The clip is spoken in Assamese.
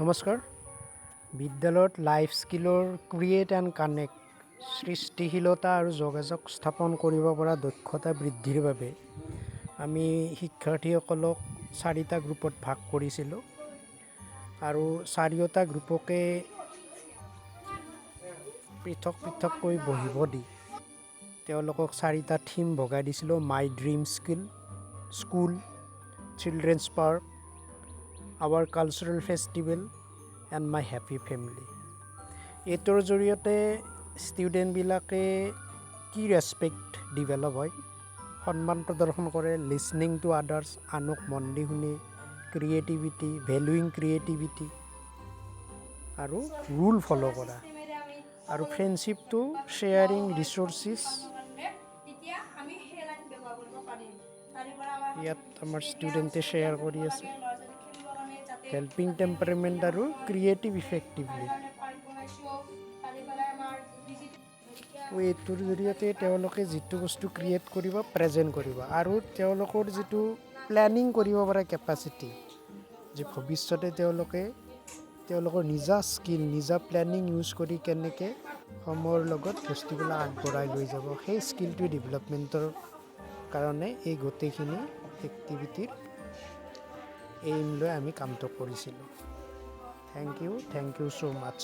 নমস্কাৰ। বিদ্যালয়ত লাইফ স্কিলৰ ক্ৰিয়েট এণ্ড কানেক্ট সৃষ্টিশীলতা আৰু যোগাযোগ স্থাপন কৰিব পৰা দক্ষতা বৃদ্ধিৰ বাবে আমি শিক্ষাৰ্থীসকলক 4টা গ্ৰুপত ভাগ কৰিছিলোঁ আৰু 4টা গ্ৰুপকে পৃথক পৃথককৈ বহিব দি তেওঁলোকক 4টা থিম ভগাই দিছিলোঁ। My dream school, children's park, our cultural festival and my happy family. এইটোৰ জৰিয়তে ষ্টুডেণ্টবিলাকে কি ৰেচপেক্ট ডেভেলপ হয়, সন্মান প্ৰদৰ্শন কৰে, লিছনিং টু আদাৰ্ছ, আনক মন দি শুনি, ক্ৰিয়েটিভিটি, ভেলুইং ক্ৰিয়েটিভিটি আৰু ৰুল ফ'ল' কৰা, আৰু ফ্ৰেণ্ডশ্বিপটো শ্বেয়াৰিং ৰিচোৰ্চেছ। ইয়াত আমাৰ ষ্টুডেণ্টে শ্বেয়াৰ কৰি আছে হেল্পিং টেম্পাৰমেণ্ট আৰু ক্ৰিয়েটিভ ইফেক্টিভলি। এইটোৰ জৰিয়তে তেওঁলোকে যিটো বস্তু ক্ৰিয়েট কৰিব, প্ৰেজেণ্ট কৰিব, আৰু তেওঁলোকৰ যিটো প্লেনিং কৰিব পৰা কেপাচিটি, যে ভৱিষ্যতে তেওঁলোকৰ নিজা স্কিল, নিজা প্লেনিং ইউজ কৰি কেনেকৈ সময়ৰ লগত বস্তুবিলাক আগবঢ়াই লৈ যাব, সেই স্কিলটো ডেভেলপমেণ্টৰ কাৰণে এই গোটেইখিনি এক্টিভিটিৰ এইম লৈ আমি কামটো কৰিছিলোঁ। Thank you so' much.